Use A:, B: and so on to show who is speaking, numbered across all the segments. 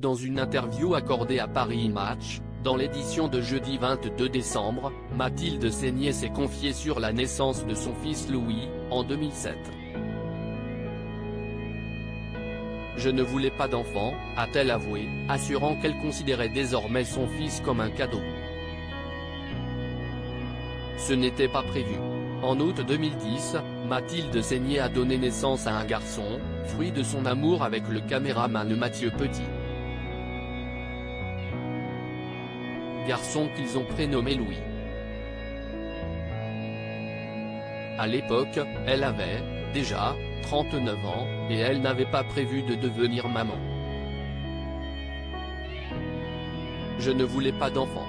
A: dans une interview accordée à Paris Match, dans l'édition de jeudi 22 décembre, Mathilde Seigner s'est confiée sur la naissance de son fils Louis, en 2007. Je ne voulais pas d'enfant, a-t-elle avoué, assurant qu'elle considérait désormais son fils comme un cadeau. Ce n'était pas prévu. En août 2010, Mathilde Seigner a donné naissance à un garçon, fruit de son amour avec le caméraman Mathieu Petit. Garçon qu'ils ont prénommé Louis. À l'époque, elle avait, déjà, 39 ans, et elle n'avait pas prévu de devenir maman. Je ne voulais pas d'enfant.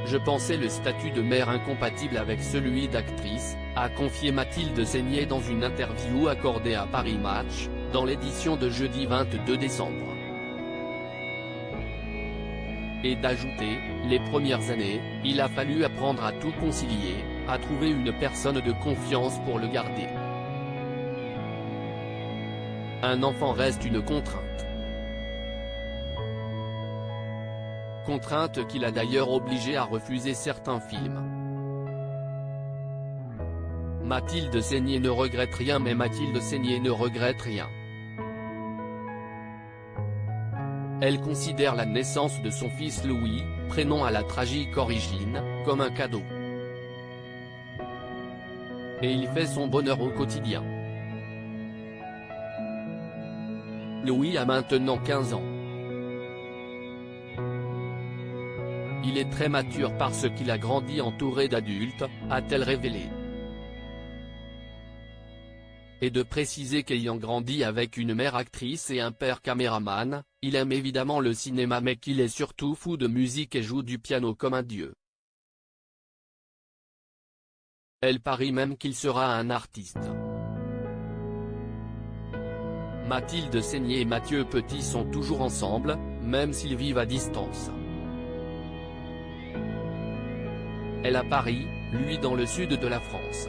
A: Je pensais le statut de mère incompatible avec celui d'actrice, a confié Mathilde Seigner dans une interview accordée à Paris Match, dans l'édition de jeudi 22 décembre. Et d'ajouter, les premières années, il a fallu apprendre à tout concilier, à trouver une personne de confiance pour le garder. Un enfant reste une contrainte. Contrainte qui l'a d'ailleurs obligé à refuser certains films. Mathilde Seigner ne regrette rien, mais Mathilde Seigner ne regrette rien. Elle considère la naissance de son fils Louis, prénom à la tragique origine, comme un cadeau. Et il fait son bonheur au quotidien. Louis a maintenant 15 ans. Il est très mature parce qu'il a grandi entouré d'adultes, a-t-elle révélé. Et de préciser qu'ayant grandi avec une mère actrice et un père caméraman, il aime évidemment le cinéma mais qu'il est surtout fou de musique et joue du piano comme un dieu. Elle parie même qu'il sera un artiste. Mathilde Seigner et Mathieu Petit sont toujours ensemble, même s'ils vivent à distance. Elle à Paris, lui dans le sud de la France.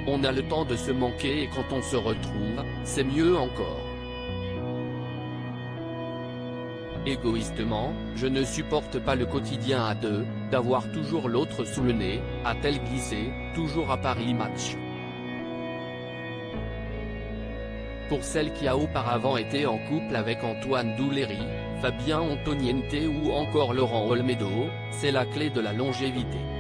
A: On a le temps de se manquer et quand on se retrouve, c'est mieux encore. Égoïstement, je ne supporte pas le quotidien à deux, d'avoir toujours l'autre sous le nez, a-t-elle glissé, toujours à Paris Match. Pour celle qui a auparavant été en couple avec Antoine Douléry, Fabien Antoniente ou encore Laurent Olmedo, c'est la clé de la longévité.